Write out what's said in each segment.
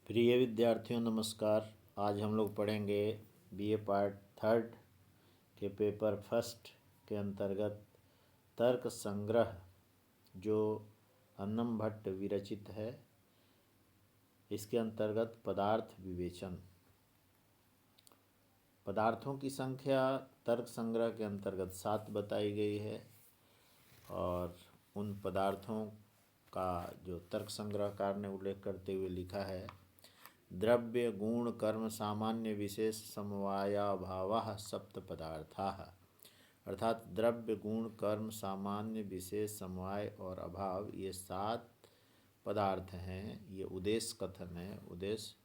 प्रिय विद्यार्थियों नमस्कार। आज हम लोग पढ़ेंगे बीए पार्ट थर्ड के पेपर फर्स्ट के अंतर्गत तर्क संग्रह, जो अन्नम भट्ट विरचित है। इसके अंतर्गत पदार्थ विवेचन। पदार्थों की संख्या तर्क संग्रह के अंतर्गत 7 बताई गई है और उन पदार्थों का जो तर्क संग्रहकार ने उल्लेख करते हुए लिखा है, द्रव्य गुण कर्म सामान्य विशेष समवायाभावः सप्त पदार्थाः। अर्थात द्रव्य गुण कर्म सामान्य विशेष समवाय और अभाव, ये 7 पदार्थ हैं। ये उद्देश्य कथन है। उद्देश्य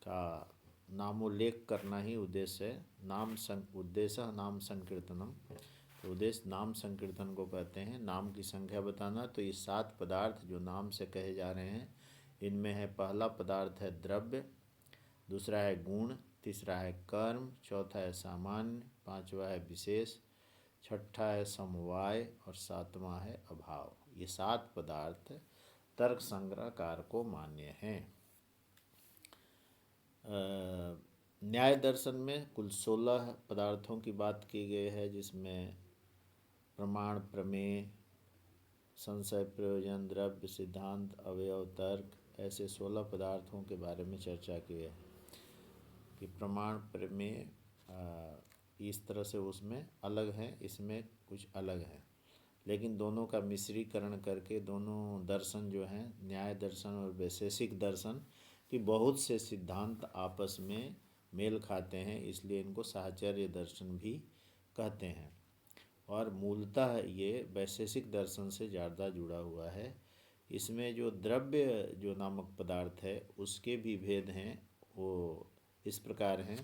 का नामोल्लेख करना ही उद्देश्य है। उद्देश्य नाम संकीर्तनम। तो उद्देश्य नाम संकीर्तन को कहते हैं। नाम की संख्या बताना। तो ये 7 पदार्थ जो नाम से कहे जा रहे हैं, इनमें है पहला पदार्थ है द्रव्य, दूसरा है गुण, तीसरा है कर्म, चौथा है सामान्य, पांचवा है विशेष, छठा है समवाय और सातवां है अभाव। ये 7 पदार्थ तर्क संग्रहकार को मान्य हैं। न्याय दर्शन में कुल 16 पदार्थों की बात की गई है, जिसमें प्रमाण, प्रमेय, संशय, प्रयोजन, द्रव्य, सिद्धांत, अवयव, तर्क, ऐसे 16 पदार्थों के बारे में चर्चा की है कि प्रमाण, प्रमेय इस तरह से उसमें अलग हैं, इसमें कुछ अलग है, लेकिन दोनों का मिश्रीकरण करके दोनों दर्शन जो हैं, न्याय दर्शन और वैशेषिक दर्शन की बहुत से सिद्धांत आपस में मेल खाते हैं, इसलिए इनको साहचर्य दर्शन भी कहते हैं। और मूलतः ये वैशेषिक दर्शन से ज़्यादा जुड़ा हुआ है। इसमें जो द्रव्य जो नामक पदार्थ है, उसके भी भेद हैं। वो इस प्रकार हैं।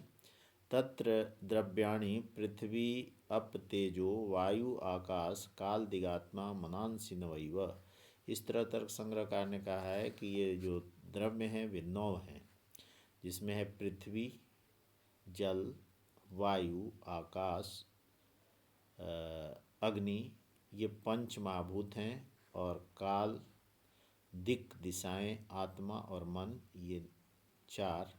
तत्र द्रव्याणि पृथ्वी अप तेजो वायु आकाश काल दिगात्मा मनांसिनवैव। इस तरह तर्क संग्रहकार ने कहा है कि ये जो द्रव्य हैं वे 9 हैं, जिसमें है पृथ्वी, जल, वायु, आकाश, अग्नि, ये 5 महाभूत हैं, और काल, दिक् दिशाएं, आत्मा और मन, ये 4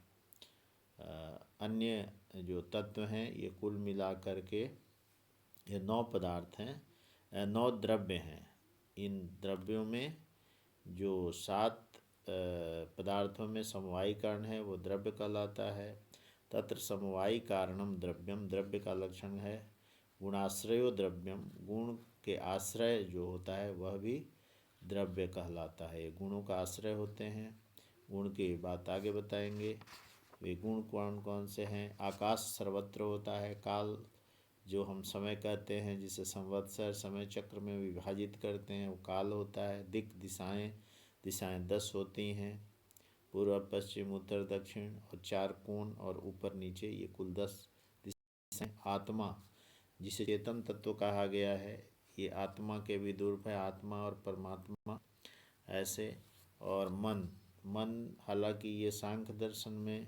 अन्य जो तत्व हैं। ये कुल मिलाकर के ये 9 पदार्थ हैं, 9 द्रव्य हैं। इन द्रव्यों में जो 7 पदार्थों में समवायी कारण है वो द्रव्य कहलाता है। तत्र समवायी कारणम द्रव्यम, द्रव्य का लक्षण है। गुणाश्रयो द्रव्यम, गुण के आश्रय जो होता है वह भी द्रव्य कहलाता है। गुणों का आश्रय होते हैं। गुण की बात आगे बताएंगे। वे गुण कौन कौन से हैं? आकाश सर्वत्र होता है। काल जो हम समय कहते हैं, जिसे संवत्सर समय चक्र में विभाजित करते हैं, वो काल होता है। दिक् दिशाएं, दिशाएं 10 होती हैं, पूर्व पश्चिम उत्तर दक्षिण, और 4 कोण और ऊपर नीचे, ये कुल 10 दिशाएं। आत्मा जिसे चेतन तत्व कहा गया है, ये आत्मा के विदुर्भ है, आत्मा और परमात्मा ऐसे। और मन, हालांकि ये सांख्य दर्शन में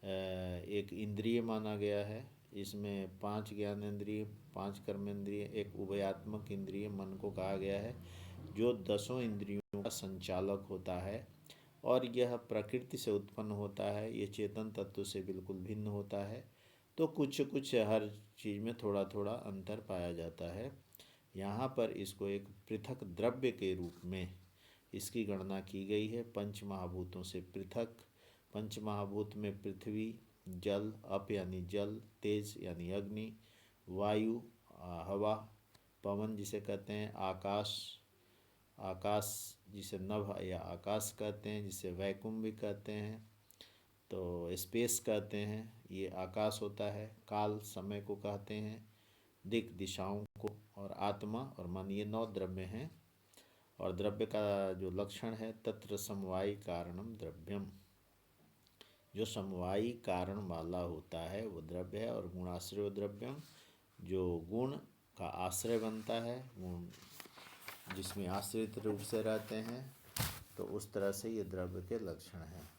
एक इंद्रिय माना गया है। इसमें 5 ज्ञानेंद्रिय, 5 कर्मेंद्रिय, एक उभयात्मक इंद्रिय मन को कहा गया है, जो 10 इंद्रियों का संचालक होता है, और यह प्रकृति से उत्पन्न होता है। ये चेतन तत्व से बिल्कुल भिन्न होता है। तो कुछ कुछ हर चीज़ में थोड़ा थोड़ा अंतर पाया जाता है। यहाँ पर इसको एक पृथक द्रव्य के रूप में इसकी गणना की गई है, 5 महाभूतों से पृथक। 5 महाभूत में पृथ्वी, जल, अप यानी जल, तेज यानी अग्नि, वायु हवा, पवन जिसे कहते हैं, आकाश जिसे नभ या आकाश कहते हैं, जिसे वैकुंठ भी कहते हैं, तो स्पेस कहते हैं, ये आकाश होता है। काल समय को कहते हैं, दिक् दिशाओं को, और आत्मा और मन, ये 9 द्रव्य हैं। और द्रव्य का जो लक्षण है, तत्र समवायी कारणम द्रव्यम, जो समवायी कारण वाला होता है वो द्रव्य है। और गुणाश्रय द्रव्यम, जो गुण का आश्रय बनता है, गुण जिसमें आश्रित रूप से रहते हैं, तो उस तरह से ये द्रव्य के लक्षण हैं।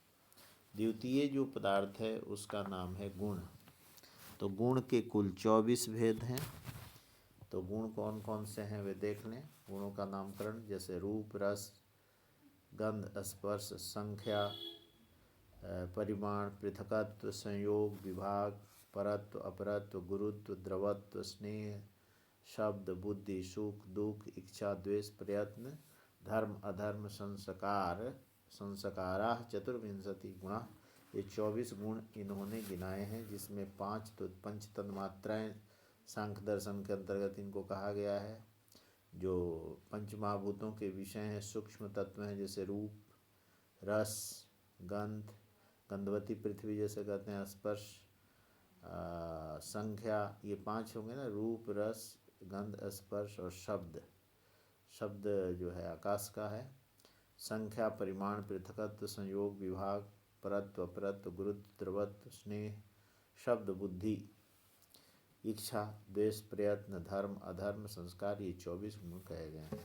द्वितीय जो पदार्थ है उसका नाम है गुण। तो गुण के कुल 24 भेद हैं। तो गुण कौन कौन से हैं वे देख लें। गुणों का नामकरण, जैसे रूप, रस, गंध, स्पर्श, संख्या, परिमाण, पृथकत्व, संयोग, विभाग, परत्व, अपरत्व, गुरुत्व, द्रवत्व, स्नेह, शब्द, बुद्धि, सुख, दुख, इच्छा, द्वेष, प्रयत्न, धर्म, अधर्म, संस्कारा चतुर्विंशति गुणा। ये 24 गुण इन्होंने गिनाए हैं, जिसमें 5 तो पंच तन्मात्राएँ सांख्य दर्शन के अंतर्गत इनको कहा गया है। जो पंच महाभूतों के विषय हैं, सूक्ष्म तत्व हैं, जैसे रूप, रस, गंध, गंधवती पृथ्वी जैसे कहते हैं, स्पर्श, संख्या, ये 5 होंगे ना, रूप, रस, गंध, स्पर्श और शब्द। शब्द जो है आकाश का है। संख्या, परिमाण, पृथकत्व, संयोग, विभाग, परत्व, अपरत्व, गुरुत्व, द्रवत्व, स्नेह, शब्द, बुद्धि, इच्छा, द्वेष, प्रयत्न, धर्म, अधर्म, संस्कार, ये 24 गुण कहे गए हैं।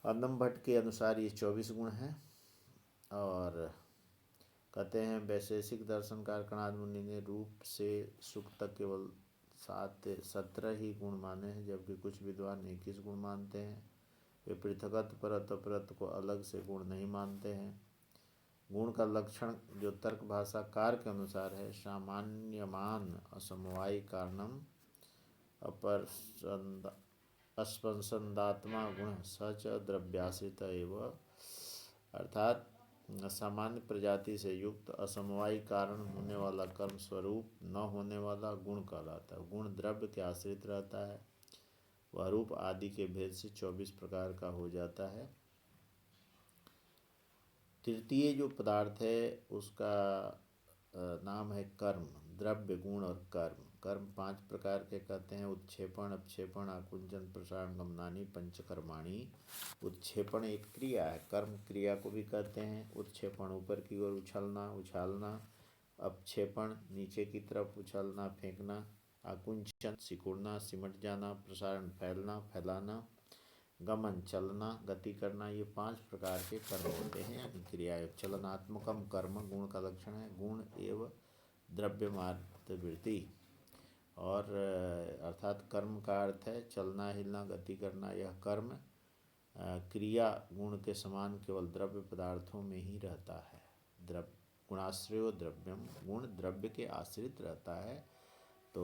आदम भट्ट के अनुसार ये 24 गुण हैं। और कहते हैं वैशेषिक दर्शनकार कणाद मुनि ने रूप से सुख तक केवल 17 ही गुण माने हैं, जबकि कुछ विद्वान 21 गुण मानते हैं। वे पृथकत्व, परत्व, अपरत्व को अलग से गुण नहीं मानते हैं। गुण का लक्षण जो तर्क भाषाकार के अनुसार है, सामान्यमान असमवायी कारणम अस्पंसदात्मा गुण सच द्रव्याश्रित एवं, अर्थात सामान्य प्रजाति से युक्त असमवायी कारण होने वाला कर्म स्वरूप न होने वाला गुण कहलाता है। गुण द्रव्य के आश्रित रहता है, वह रूप आदि के भेद से 24 प्रकार का हो जाता है। तृतीय जो पदार्थ है उसका नाम है कर्म। द्रव्य, गुण और कर्म। कर्म 5 प्रकार के कहते हैं, उत्क्षेपण, अपक्षेपण, आकुंचन, प्रसारण, गमनानि, पंचकर्माणि। उत्क्षेपण एक क्रिया है, कर्म क्रिया को भी कहते हैं। उत्क्षेपण ऊपर की ओर उछलना, उछालना। अपक्षेपण नीचे की तरफ उछलना, फेंकना। आकुंचन सिकुड़ना, सिमट जाना। प्रसारण फैलना, फैलाना। गमन चलना, गति करना। ये 5 प्रकार के कर्म होते हैं, यानी क्रियाएं। चलनात्मकम कर्म गुण का लक्षण है। गुण एवं द्रव्यमात्रवृत्ति, और अर्थात कर्म का अर्थ है चलना, हिलना, गति करना। यह कर्म क्रिया गुण के समान केवल द्रव्य पदार्थों में ही रहता है। गुणाश्रयो द्रव्यम, गुण द्रव्य के आश्रित रहता है। तो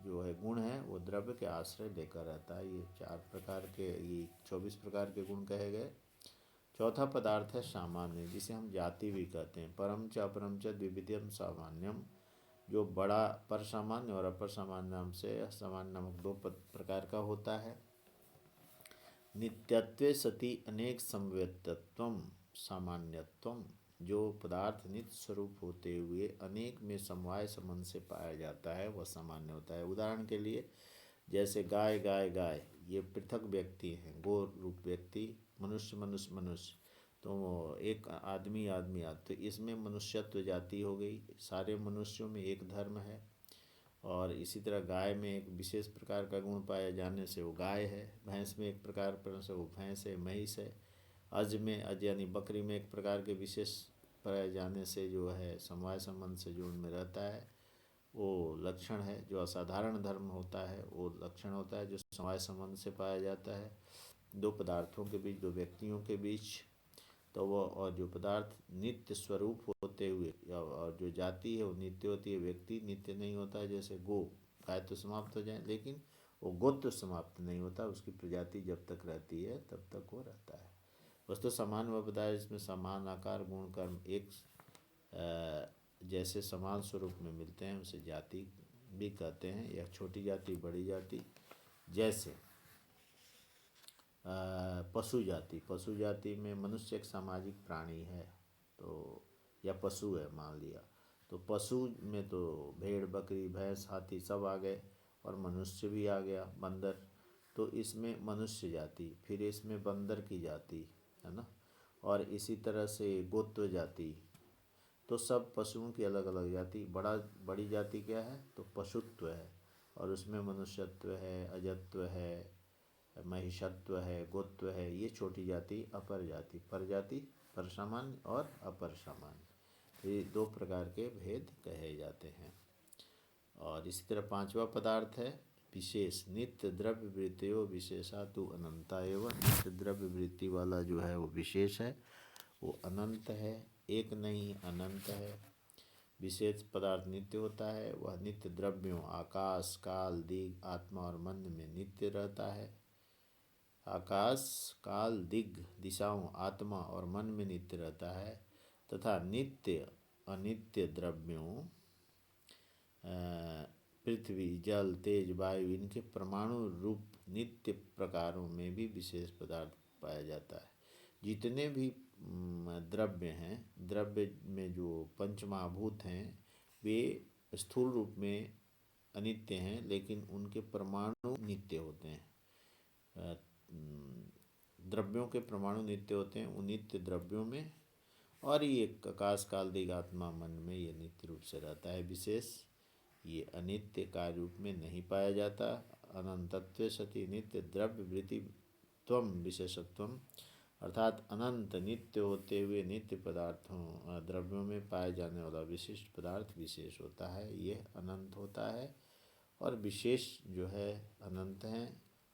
जो है गुण है वो द्रव्य के आश्रय लेकर रहता है। ये 4 प्रकार के, ये 24 प्रकार के गुण कहे गए। चौथा पदार्थ है सामान्य, जिसे हम जाति भी कहते हैं। परम च अपरम च द्विविधम सामान्यम, जो बड़ा पर सामान्य और अपर सामान्य नाम से सामान्य नामक 2 प्रकार का होता है। नित्यत्वे सति अनेक समवेतत्वम सामान्यत्वम, जो पदार्थ नित्य स्वरूप होते हुए अनेक में समवाय संबंध से पाया जाता है, वह सामान्य होता है। उदाहरण के लिए जैसे गाय गाय गाय, ये पृथक व्यक्ति हैं। गो रूप व्यक्ति, मनुष्य मनुष्य मनुष्य, तो एक आदमी आदमी तो इसमें मनुष्यत्व जाति हो गई। सारे मनुष्यों में एक धर्म है। और इसी तरह गाय में एक विशेष प्रकार का गुण पाया जाने से वो गाय है। भैंस में एक प्रकार से वो भैंस है, महिष है। अज में, अज यानी बकरी में एक प्रकार के विशेष पाए जाने से जो है समवाय संबंध से जो उनमें रहता है वो लक्षण है। जो असाधारण धर्म होता है वो लक्षण होता है जो समवाय संबंध से पाया जाता है 2 पदार्थों के बीच, 2 व्यक्तियों के बीच। तो वो, और जो पदार्थ नित्य स्वरूप होते हुए, और जो जाति है वो नित्य होती है। व्यक्ति नित्य नहीं होता है, जैसे गो, गाय तो समाप्त हो जाए लेकिन वो गोत्र समाप्त नहीं होता, उसकी प्रजाति जब तक रहती है तब तक वो रहता है। वस्तु समान वह पदार्थ जिसमें समान आकार, गुण, कर्म एक जैसे समान स्वरूप में मिलते हैं, उसे जाति भी कहते हैं। यह छोटी जाति, बड़ी जाति। जैसे पशु जाति, पशु जाति में मनुष्य एक सामाजिक प्राणी है, तो या पशु है मान लिया, तो पशु में तो भेड़, बकरी, भैंस, हाथी सब आ गए, और मनुष्य भी आ गया, बंदर। तो इसमें मनुष्य जाति, फिर इसमें बंदर की जाति है ना, और इसी तरह से गोत्र जाति। तो सब पशुओं की अलग अलग जाति। बड़ी जाति क्या है, तो पशुत्व है, और उसमें मनुष्यत्व है, अजत्व है, महिषत्व है, गोत्व है। ये छोटी जाति अपर जाति, पर जाति पर सामान्य और अपर सामान्य, ये 2 प्रकार के भेद कहे जाते हैं। और इसी तरह 5वां पदार्थ है विशेष। नित्य द्रव्य वृत्तियों विशेषा तु अनंता एवं, नित्य द्रव्य वृत्ति वाला जो है वो विशेष है, वो अनंत है, एक नहीं अनंत है। विशेष पदार्थ नित्य होता है, वह नित्य द्रव्यों आकाश, काल, दिग, आत्मा और मन में नित्य रहता है। आकाश, काल, दिग, दिशाओं, आत्मा और मन में नित्य रहता है तथा नित्य अनित्य द्रव्यों पृथ्वी, जल, तेज, वायु इनके परमाणु रूप नित्य प्रकारों में भी विशेष पदार्थ पाया जाता है। जितने भी द्रव्य हैं, द्रव्य में जो पंचमहाभूत हैं वे स्थूल रूप में अनित्य हैं, लेकिन उनके परमाणु नित्य होते हैं। द्रव्यों के परमाणु नित्य होते हैं उन नित्य द्रव्यों में, और ये आकाश, काल, दिग, आत्मा, मन में ये नित्य रूप से रहता है। विशेष ये अनित्य कार्य रूप में नहीं पाया जाता। अनंतत्व सति नित्य द्रव्य वृत्ति त्वम विशेषत्वम, अर्थात अनंत नित्य होते हुए नित्य पदार्थों द्रव्यों में पाए जाने वाला विशिष्ट पदार्थ विशेष होता है। यह अनंत होता है और विशेष जो है अनंत है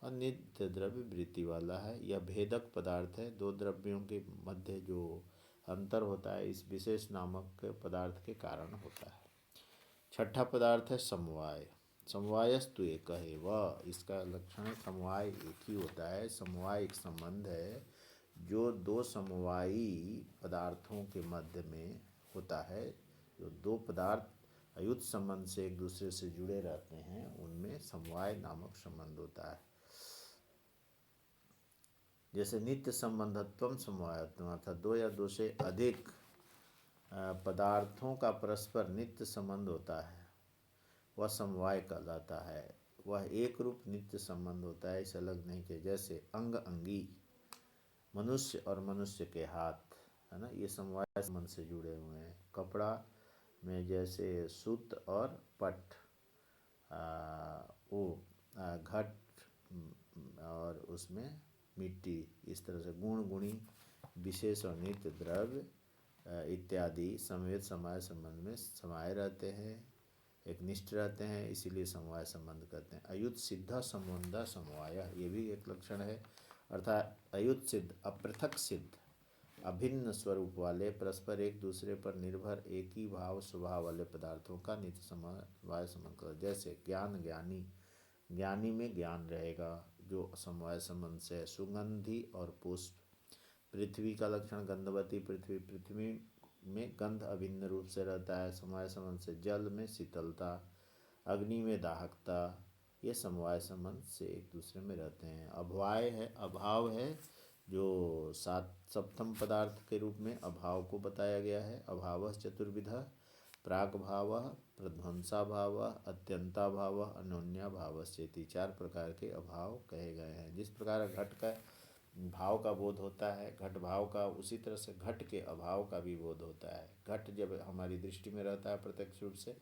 और नित्य द्रव्य वृत्ति वाला है। यह भेदक पदार्थ है, दो द्रव्यों के मध्य जो अंतर होता है इस विशेष नामक पदार्थ के कारण होता है। छठा पदार्थ है समवाय। समवायस्तु एक है वह, इसका लक्षण है समवाय एक ही होता है। समवाय एक संबंध है जो दो समवायी पदार्थों के मध्य में होता है। जो दो पदार्थ अयुत संबंध से एक दूसरे से जुड़े रहते हैं उनमें समवाय नामक संबंध होता है। जैसे नित्य संबंधत्वम समवायत्वम, अर्थात दो या दो से अधिक पदार्थों का परस्पर नित्य संबंध होता है, वह समवाय कहलाता है। वह एक रूप नित्य संबंध होता है, इसे अलग नहीं किया। जैसे अंग अंगी, मनुष्य और मनुष्य के हाथ, है ना, ये समवाय संबंध से जुड़े हुए हैं। कपड़ा में जैसे सूत और पट, घट और उसमें मिट्टी, इस तरह से गुण गुणी विशेष और नित्य द्रव्य इत्यादि समवेत समवाय संबंध में समाये रहते हैं, एक निष्ठ रहते हैं, इसीलिए समवाय संबंध कहते हैं। अयुत सिद्ध संबंध समवाय, ये भी एक लक्षण है। अर्थात अयुत सिद्ध, अपृथक सिद्ध, अभिन्न स्वरूप वाले, परस्पर एक दूसरे पर निर्भर एक ही भाव स्वभाव वाले पदार्थों का नित्य समवाय संबंध। जैसे ज्ञान ज्ञानी, ज्ञानी में ज्ञान रहेगा जो समवाय संबंध से है। सुगंधी और पुष्प, पृथ्वी का लक्षण गंधवती पृथ्वी, पृथ्वी में गंध अभिन्न रूप से रहता है समवाय संबंध से। जल में शीतलता, अग्नि में दाहकता, ये समवाय संबंध से एक दूसरे में रहते हैं। अभवाय है, अभाव है, जो सप्तम पदार्थ के रूप में अभाव को बताया गया है। अभाव चतुर्विधा, प्राग भाव, प्रध्वंसा भाव, अत्यंता भाव, अन्योन्या भाव से, चार प्रकार के अभाव कहे गए हैं। जिस प्रकार घट का भाव का बोध होता है, घट भाव का, उसी तरह से घट के अभाव का भी बोध होता है। घट जब हमारी दृष्टि में रहता है प्रत्यक्ष रूप से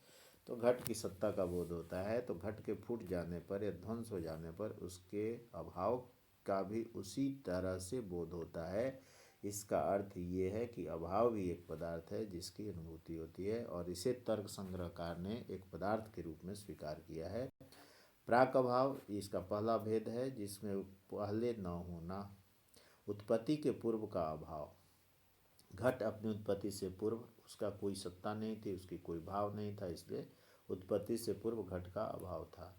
तो घट की सत्ता का बोध होता है, तो घट के फूट जाने पर या ध्वंस हो जाने पर उसके अभाव का भी उसी तरह से बोध होता है। इसका अर्थ ये है कि अभाव भी एक पदार्थ है जिसकी अनुभूति होती है, और इसे तर्क संग्रहकार ने एक पदार्थ के रूप में स्वीकार किया है। प्राक अभाव इसका पहला भेद है, जिसमें पहले न होना, उत्पत्ति के पूर्व का अभाव। घट अपनी उत्पत्ति से पूर्व उसका कोई सत्ता नहीं थी, उसकी कोई भाव नहीं था, इसलिए उत्पत्ति से पूर्व घट का अभाव था।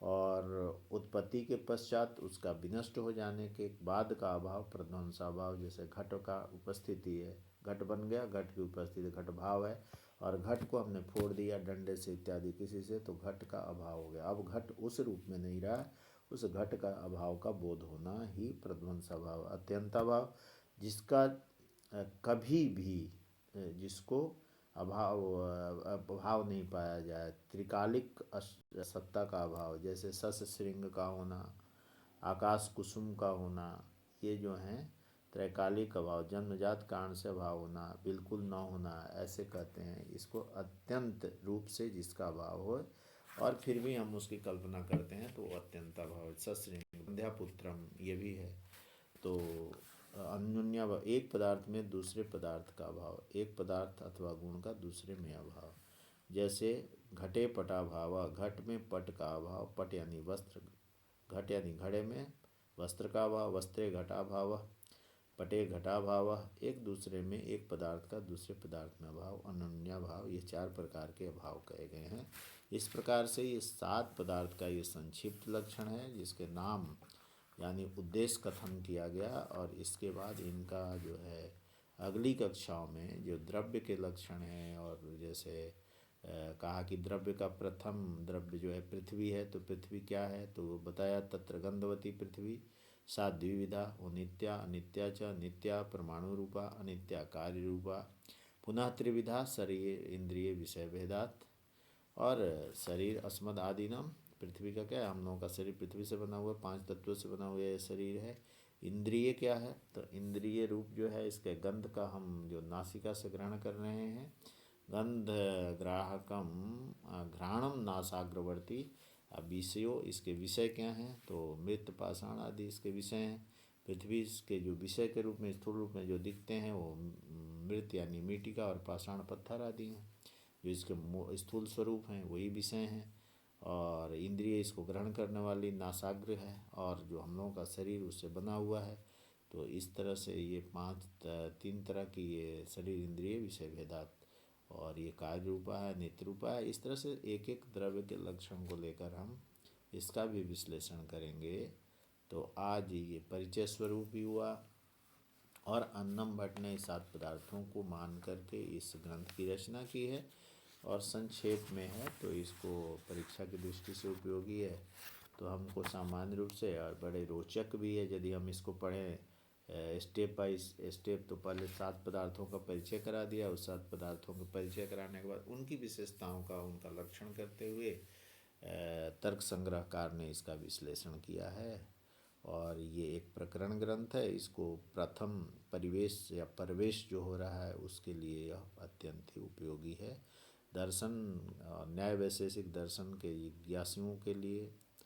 और उत्पत्ति के पश्चात उसका विनष्ट हो जाने के बाद का अभाव प्रध्वंसाभाव। जैसे घट का उपस्थिति है, घट बन गया, घट की उपस्थिति घट भाव है, और घट को हमने फोड़ दिया डंडे से इत्यादि किसी से, तो घट का अभाव हो गया। अब घट उस रूप में नहीं रहा, उस घट का अभाव का बोध होना ही प्रध्वंसाभाव। अत्यंताभाव, जिसका कभी भी जिसको अभाव नहीं पाया जाए। त्रिकालिक सत्ता का अभाव, जैसे सस श्रृंग का होना, आकाश कुसुम का होना, ये जो हैं त्रैकालिक अभाव, जन्मजात कारण से अभाव होना, बिल्कुल न होना, ऐसे कहते हैं। इसको अत्यंत रूप से जिसका अभाव हो और फिर भी हम उसकी कल्पना करते हैं तो वो अत्यंत अभाव। सश्रृंग, बंध्यापुत्रम, ये भी है। तो अन्योन्या, एक पदार्थ में दूसरे पदार्थ का अभाव, एक पदार्थ अथवा गुण का दूसरे में अभाव। जैसे घटे पटा भाव, घट में पट का अभाव, पट यानी वस्त्र, घट यानी घड़े में वस्त्र का अभाव, वस्त्रे घटा भाव। पटे घटाभावः, एक दूसरे में एक पदार्थ का दूसरे पदार्थ में अभाव, अनन्याभाव, ये 4 प्रकार के अभाव कहे गए हैं। इस प्रकार से ये 7 पदार्थ का ये संक्षिप्त लक्षण है, जिसके नाम यानी उद्देश्य कथन किया गया। और इसके बाद इनका जो है अगली कक्षाओं में जो द्रव्य के लक्षण हैं, और जैसे कहा कि द्रव्य का प्रथम द्रव्य जो है पृथ्वी है, तो पृथ्वी क्या है, तो बताया तत्र गंधवती पृथ्वी, सा द्विविधा, वो नित्या अनित्या च, नित्या परमाणु रूपा, अनित्या कार्य रूपा, पुनः त्रिविधा शरीर इंद्रिय विषय भेदात। और शरीर अस्मद आदिनम, पृथ्वी का क्या है, हम लोगों का शरीर पृथ्वी से बना हुआ, 5 तत्वों से बना हुआ ये शरीर है। इंद्रिय क्या है, तो इंद्रिय रूप जो है इसके गंध का हम जो नासिका से ग्रहण कर रहे हैं, गंध ग्राहकम घ्राणम नासाग्रवर्ती। अब विषयों, इसके विषय क्या हैं, तो मृत पाषाण आदि इसके विषय हैं। पृथ्वी के जो विषय के रूप में स्थूल रूप में जो दिखते हैं वो मृत यानी मिट्टी और पाषाण पत्थर आदि हैं, जो इसके स्थूल स्वरूप हैं वही विषय हैं। और इंद्रिय इसको ग्रहण करने वाली नासाग्र है, और जो हम लोगों का शरीर उससे बना हुआ है। तो इस तरह से ये 3 तरह की ये शरीर इंद्रिय विषय भेदात, और ये कार्य रूपा है, नित्य रूपा है। इस तरह से एक एक द्रव्य के लक्षण को लेकर हम इसका भी विश्लेषण करेंगे। तो आज ये परिचय स्वरूप ही हुआ, और अन्नम भट्ट ने 7 पदार्थों को मान करके इस ग्रंथ की रचना की है, और संक्षेप में है, तो इसको परीक्षा की दृष्टि से उपयोगी है। तो हमको सामान्य रूप से और बड़े रोचक भी है यदि हम इसको पढ़ें स्टेप बाय स्टेप। तो पहले 7 पदार्थों का परिचय करा दिया, उस 7 पदार्थों का परिचय कराने के बाद उनकी विशेषताओं का उनका लक्षण करते हुए तर्क संग्रहकार ने इसका विश्लेषण किया है। और ये एक प्रकरण ग्रंथ है, इसको प्रथम परिवेश या प्रवेश जो हो रहा है उसके लिए यह अत्यंत ही उपयोगी है। दर्शन न्याय वैशेषिक दर्शन के जिज्ञासुओं के लिए,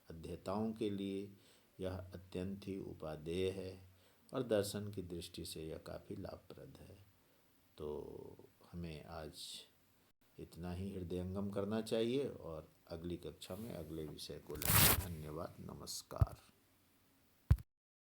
अध्येताओं के लिए यह अत्यंत ही उपादेय है, और दर्शन की दृष्टि से यह काफ़ी लाभप्रद है। तो हमें आज इतना ही हृदयंगम करना चाहिए, और अगली कक्षा में अगले विषय को लेकर। धन्यवाद, नमस्कार।